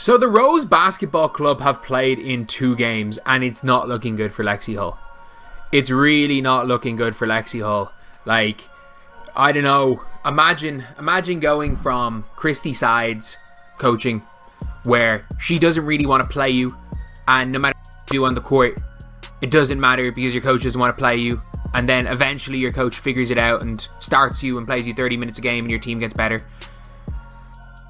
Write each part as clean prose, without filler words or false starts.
So the Rose Basketball Club have played in 2 games and it's not looking good for Lexi Hull. It's really not looking good for Lexi Hull. Like, I don't know. Imagine going from Christy Sides coaching where she doesn't really want to play you, and no matter what you do on the court, it doesn't matter because your coach doesn't want to play you, and then eventually your coach figures it out and starts you and plays you 30 minutes a game and your team gets better.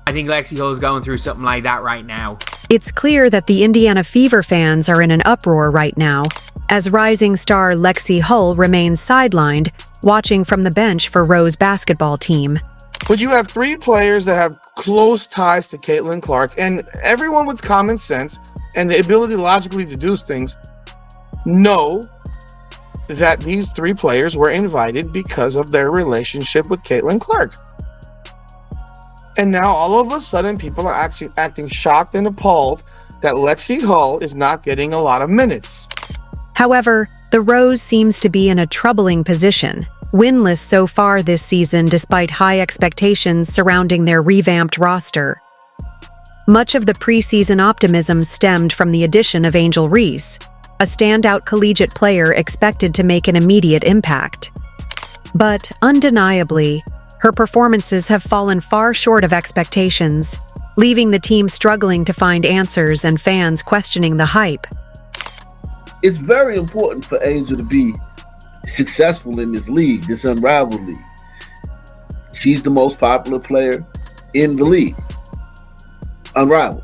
I think Lexi Hull is going through something like that right now. It's clear that the Indiana Fever fans are in an uproar right now, as rising star Lexi Hull remains sidelined, watching from the bench for Rose basketball team. But you have 3 players that have close ties to Caitlyn Clark, and everyone with common sense and the ability to logically deduce things know that these 3 players were invited because of their relationship with Caitlyn Clark. And now all of a sudden people are actually acting shocked and appalled that Lexi Hull is not getting a lot of minutes. However, the Rose seems to be in a troubling position, winless so far this season despite high expectations surrounding their revamped roster. Much of the preseason optimism stemmed from the addition of Angel Reese, a standout collegiate player expected to make an immediate impact. But, undeniably, her performances have fallen far short of expectations, leaving the team struggling to find answers and fans questioning the hype. It's very important for Angel to be successful in this league, this Unrivalled league. She's the most popular player in the league, Unrivalled.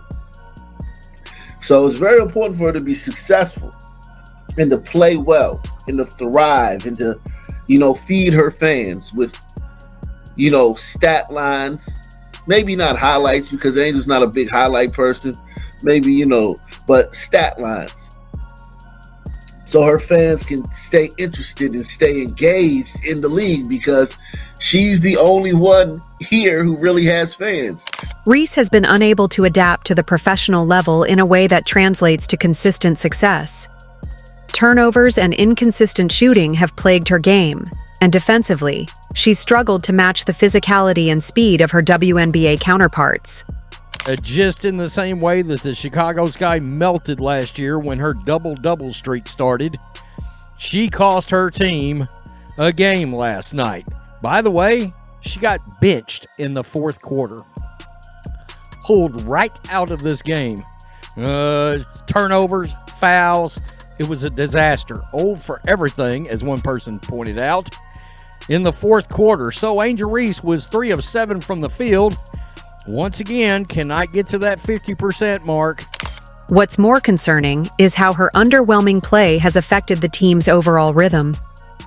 So it's very important for her to be successful and to play well and to thrive and to, feed her fans with, stat lines. Maybe not highlights because Angel's not a big highlight person. Maybe, but stat lines. So her fans can stay interested and stay engaged in the league because she's the only one here who really has fans. Reese has been unable to adapt to the professional level in a way that translates to consistent success. Turnovers and inconsistent shooting have plagued her game, and defensively, she's struggled to match the physicality and speed of her WNBA counterparts. Just in the same way that the Chicago Sky melted last year when her double-double streak started, she cost her team a game last night. By the way, she got benched in the 4th quarter. Pulled right out of this game. Turnovers, fouls, it was a disaster. Old for everything, as one person pointed out, in the 4th quarter. So Angel Reese was 3 of 7 from the field. Once again, cannot get to that 50% mark. What's more concerning is how her underwhelming play has affected the team's overall rhythm.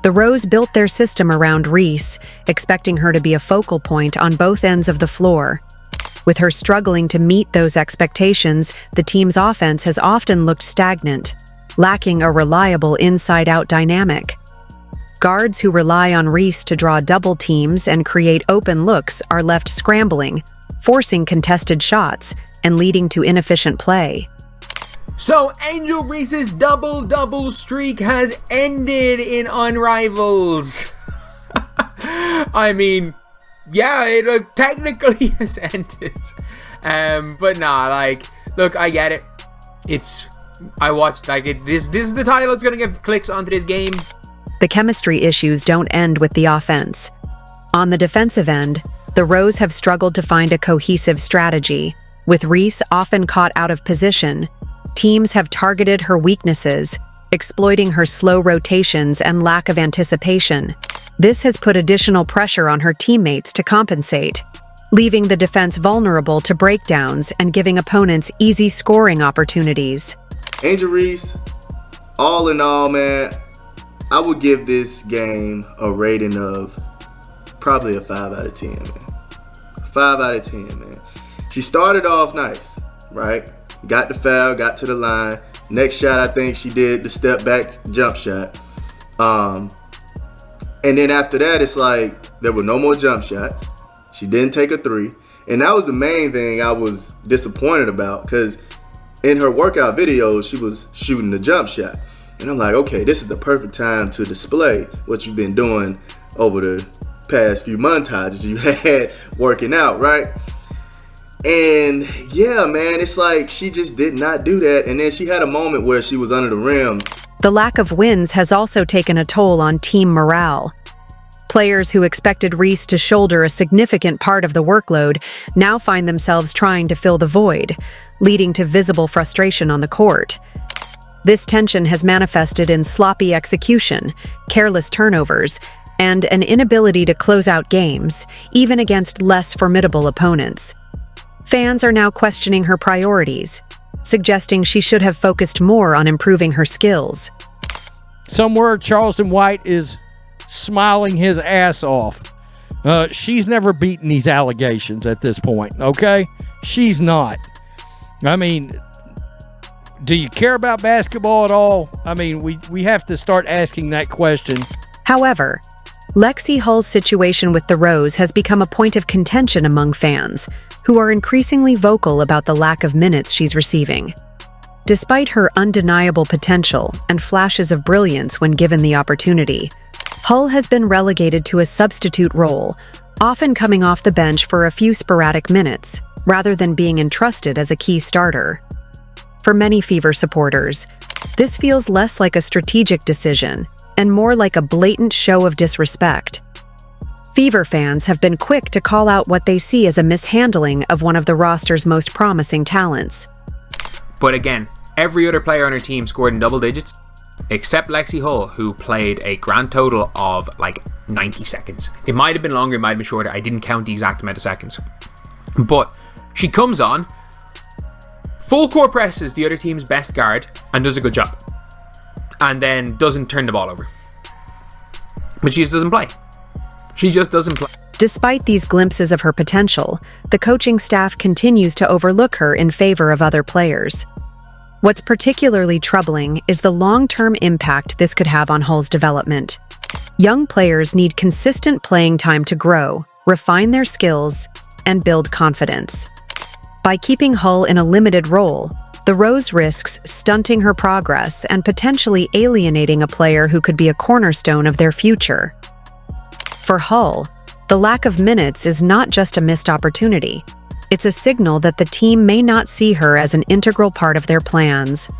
The Rose built their system around Reese, expecting her to be a focal point on both ends of the floor. With her struggling to meet those expectations, the team's offense has often looked stagnant, lacking a reliable inside-out dynamic. Guards who rely on Reese to draw double teams and create open looks are left scrambling, forcing contested shots and leading to inefficient play. So Angel Reese's double-double streak has ended in Unrivalled. I mean, yeah, it technically has ended. But nah, look, I get it. I watched, this is the title that's gonna get clicks onto this game. The chemistry issues don't end with the offense. On the defensive end, the Rose have struggled to find a cohesive strategy. With Reese often caught out of position, teams have targeted her weaknesses, exploiting her slow rotations and lack of anticipation. This has put additional pressure on her teammates to compensate, leaving the defense vulnerable to breakdowns and giving opponents easy scoring opportunities. Angel Reese, all in all, man, I would give this game a rating of probably a 5 out of 10, man. 5 out of 10, man. She started off nice, right? Got the foul, got to the line. Next shot, I think she did the step back jump shot. And then after that, it's like there were no more jump shots. She didn't take a 3. And that was the main thing I was disappointed about, because in her workout videos, she was shooting the jump shot. And I'm like, okay, this is the perfect time to display what you've been doing over the past few montages you had working out, right? And yeah, man, it's like she just did not do that. And then she had a moment where she was under the rim. The lack of wins has also taken a toll on team morale. Players who expected Reese to shoulder a significant part of the workload now find themselves trying to fill the void, leading to visible frustration on the court. This tension has manifested in sloppy execution, careless turnovers, and an inability to close out games, even against less formidable opponents. Fans are now questioning her priorities, suggesting she should have focused more on improving her skills. Somewhere Charleston White is smiling his ass off. She's never beaten these allegations at this point, okay? She's not. I mean, do you care about basketball at all? I mean, we have to start asking that question. However, Lexi Hull's situation with the Rose has become a point of contention among fans, who are increasingly vocal about the lack of minutes she's receiving. Despite her undeniable potential and flashes of brilliance when given the opportunity, Hull has been relegated to a substitute role, often coming off the bench for a few sporadic minutes, rather than being entrusted as a key starter. For many Fever supporters, this feels less like a strategic decision and more like a blatant show of disrespect. Fever fans have been quick to call out what they see as a mishandling of one of the roster's most promising talents. But again, every other player on her team scored in double digits, except Lexi Hull, who played a grand total of like 90 seconds. It might have been longer, it might have been shorter. I didn't count the exact amount of seconds. But she comes on, full court presses the other team's best guard, and does a good job. And then doesn't turn the ball over. But she just doesn't play. She just doesn't play. Despite these glimpses of her potential, the coaching staff continues to overlook her in favor of other players. What's particularly troubling is the long-term impact this could have on Hull's development. Young players need consistent playing time to grow, refine their skills, and build confidence. By keeping Hull in a limited role, the Rose risks stunting her progress and potentially alienating a player who could be a cornerstone of their future. For Hull, the lack of minutes is not just a missed opportunity. It's a signal that the team may not see her as an integral part of their plans.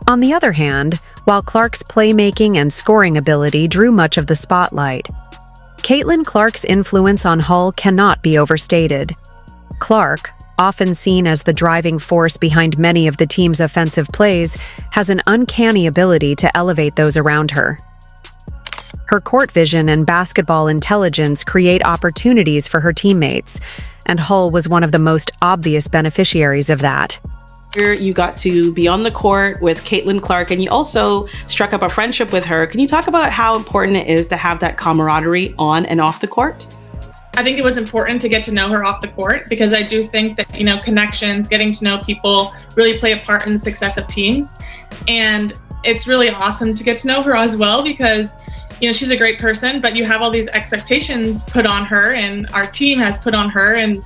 On the other hand, while Clark's playmaking and scoring ability drew much of the spotlight, Caitlyn Clark's influence on Hull cannot be overstated. Clark, often seen as the driving force behind many of the team's offensive plays, has an uncanny ability to elevate those around her. Her court vision and basketball intelligence create opportunities for her teammates, and Hull was one of the most obvious beneficiaries of that. You got to be on the court with Caitlyn Clark, and you also struck up a friendship with her. Can you talk about how important it is to have that camaraderie on and off the court? I think it was important to get to know her off the court, because I do think that, connections, getting to know people really play a part in the success of teams. And it's really awesome to get to know her as well, because she's a great person, but you have all these expectations put on her, and our team has put on her, and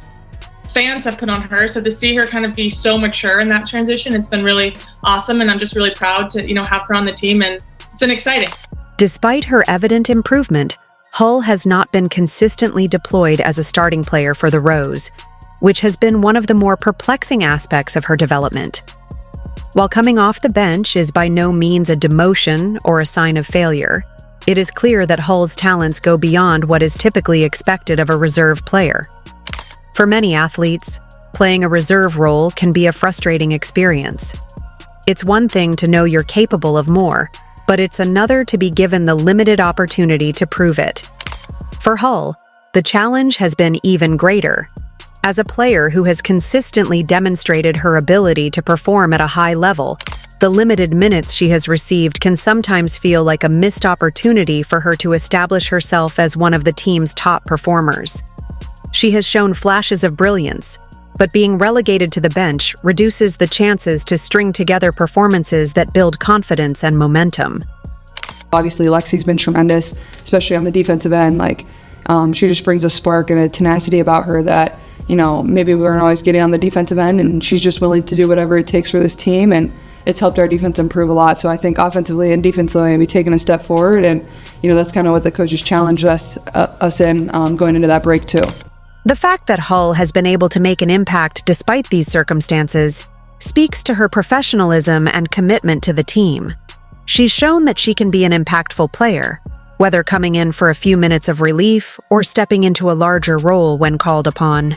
fans have put on her. So to see her kind of be so mature in that transition, it's been really awesome. And I'm just really proud to, have her on the team, and it's been exciting. Despite her evident improvement, Hull has not been consistently deployed as a starting player for the Rose, which has been one of the more perplexing aspects of her development. While coming off the bench is by no means a demotion or a sign of failure, it is clear that Hull's talents go beyond what is typically expected of a reserve player. For many athletes, playing a reserve role can be a frustrating experience. It's one thing to know you're capable of more, but it's another to be given the limited opportunity to prove it. For Hull, the challenge has been even greater. As a player who has consistently demonstrated her ability to perform at a high level, the limited minutes she has received can sometimes feel like a missed opportunity for her to establish herself as one of the team's top performers. She has shown flashes of brilliance, but being relegated to the bench reduces the chances to string together performances that build confidence and momentum. Obviously, Lexi's been tremendous, especially on the defensive end. She just brings a spark and a tenacity about her that, maybe we weren't always getting on the defensive end, and she's just willing to do whatever it takes for this team, and it's helped our defense improve a lot. So I think offensively and defensively, we've taken a step forward, and that's kind of what the coaches challenged us in going into that break too. The fact that Hull has been able to make an impact despite these circumstances speaks to her professionalism and commitment to the team. She's shown that she can be an impactful player, whether coming in for a few minutes of relief or stepping into a larger role when called upon.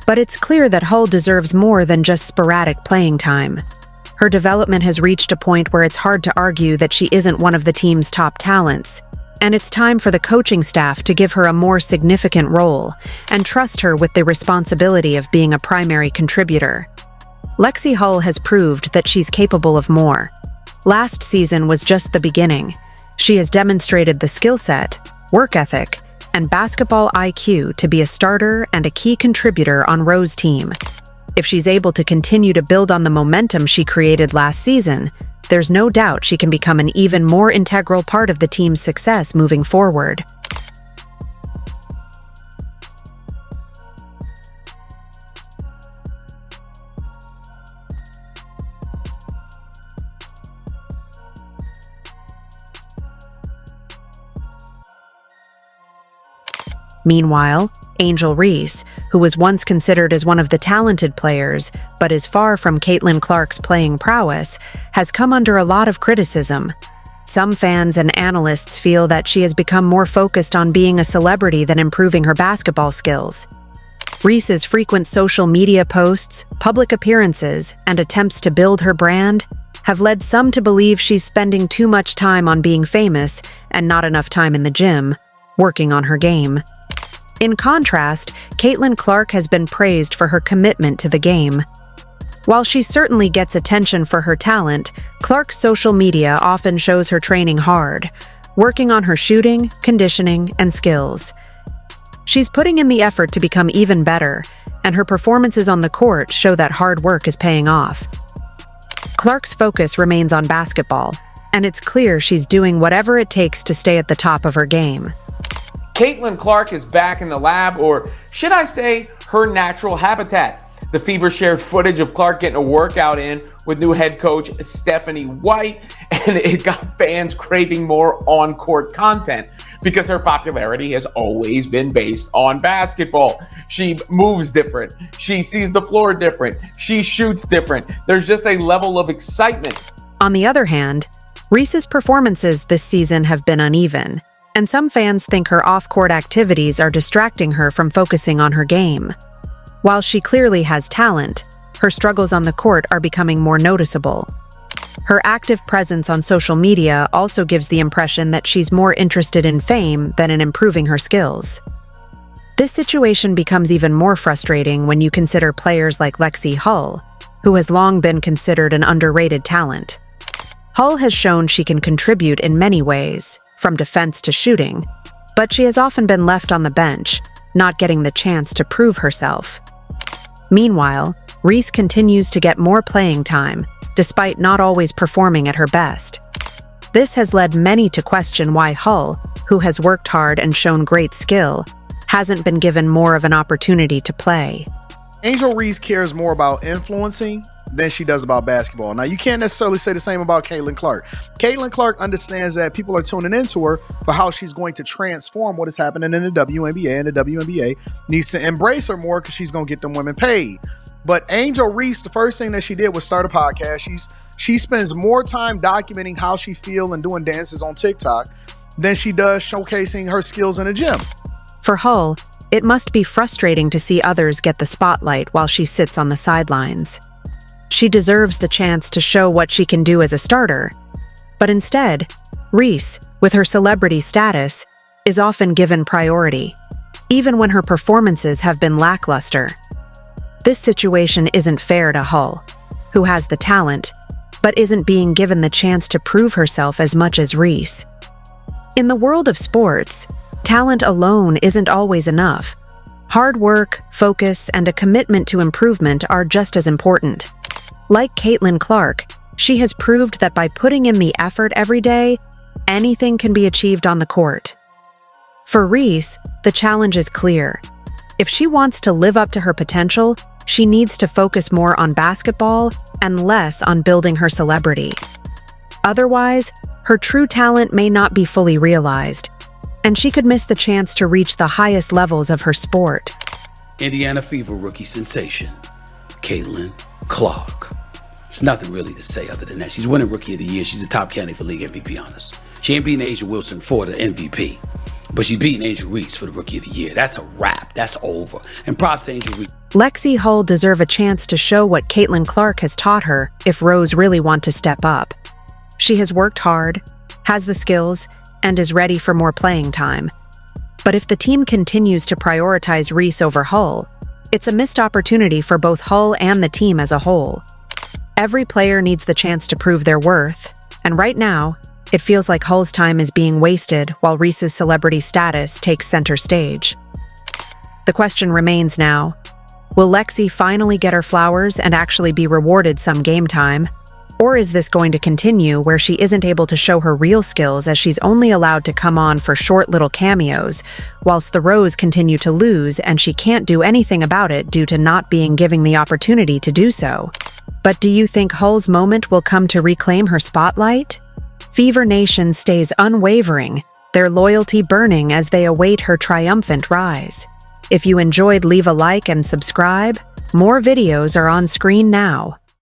But it's clear that Hull deserves more than just sporadic playing time. Her development has reached a point where it's hard to argue that she isn't one of the team's top talents, and it's time for the coaching staff to give her a more significant role and trust her with the responsibility of being a primary contributor. Lexi Hull has proved that she's capable of more. Last season was just the beginning. She has demonstrated the skill set, work ethic, and basketball IQ to be a starter and a key contributor on Rose's team. If she's able to continue to build on the momentum she created last season, there's no doubt she can become an even more integral part of the team's success moving forward. Meanwhile, Angel Reese, who was once considered as one of the talented players, but is far from Caitlyn Clark's playing prowess, has come under a lot of criticism. Some fans and analysts feel that she has become more focused on being a celebrity than improving her basketball skills. Reese's frequent social media posts, public appearances, and attempts to build her brand have led some to believe she's spending too much time on being famous and not enough time in the gym, working on her game. In contrast, Caitlyn Clark has been praised for her commitment to the game. While she certainly gets attention for her talent, Clark's social media often shows her training hard, working on her shooting, conditioning, and skills. She's putting in the effort to become even better, and her performances on the court show that hard work is paying off. Clark's focus remains on basketball, and it's clear she's doing whatever it takes to stay at the top of her game. Caitlyn Clark is back in the lab, or should I say, her natural habitat. The Fever shared footage of Clark getting a workout in with new head coach Stephanie White, and it got fans craving more on-court content because her popularity has always been based on basketball. She moves different. She sees the floor different. She shoots different. There's just a level of excitement. On the other hand, Reese's performances this season have been uneven, and some fans think her off-court activities are distracting her from focusing on her game. While she clearly has talent, her struggles on the court are becoming more noticeable. Her active presence on social media also gives the impression that she's more interested in fame than in improving her skills. This situation becomes even more frustrating when you consider players like Lexi Hull, who has long been considered an underrated talent. Hull has shown she can contribute in many ways, from defense to shooting, but she has often been left on the bench, not getting the chance to prove herself. Meanwhile, Reese continues to get more playing time, despite not always performing at her best. This has led many to question why Hull, who has worked hard and shown great skill, hasn't been given more of an opportunity to play. Angel Reese cares more about influencing than she does about basketball. Now, you can't necessarily say the same about Caitlyn Clark. Caitlyn Clark understands that people are tuning into her for how she's going to transform what is happening in the WNBA, and the WNBA needs to embrace her more because she's going to get them women paid. But Angel Reese, the first thing that she did was start a podcast. She spends more time documenting how she feels and doing dances on TikTok than she does showcasing her skills in the gym. For Hull, it must be frustrating to see others get the spotlight while she sits on the sidelines. She deserves the chance to show what she can do as a starter. But instead, Reese, with her celebrity status, is often given priority, even when her performances have been lackluster. This situation isn't fair to Hull, who has the talent, but isn't being given the chance to prove herself as much as Reese. In the world of sports, talent alone isn't always enough. Hard work, focus, and a commitment to improvement are just as important. Like Caitlyn Clark, she has proved that by putting in the effort every day, anything can be achieved on the court. For Reese, the challenge is clear. If she wants to live up to her potential, she needs to focus more on basketball and less on building her celebrity. Otherwise, her true talent may not be fully realized, and she could miss the chance to reach the highest levels of her sport. Indiana Fever rookie sensation, Caitlyn Clark. It's nothing really to say other than that. She's winning Rookie of the Year. She's a top candidate for league MVP honors. She ain't beating Asia Wilson for the MVP, but she's beating Angel Reese for the Rookie of the Year. That's a wrap. That's over. And props to Angel Reese. Lexi Hull deserve a chance to show what Caitlyn Clark has taught her if Rose really want to step up. She has worked hard, has the skills, and is ready for more playing time. But if the team continues to prioritize Reese over Hull, it's a missed opportunity for both Hull and the team as a whole. Every player needs the chance to prove their worth, and right now, it feels like Hull's time is being wasted while Reese's celebrity status takes center stage. The question remains now, will Lexi finally get her flowers and actually be rewarded some game time? Or is this going to continue where she isn't able to show her real skills as she's only allowed to come on for short little cameos, whilst the Rose continue to lose and she can't do anything about it due to not being given the opportunity to do so? But do you think Hull's moment will come to reclaim her spotlight? Fever Nation stays unwavering, their loyalty burning as they await her triumphant rise. If you enjoyed, leave a like and subscribe. More videos are on screen now.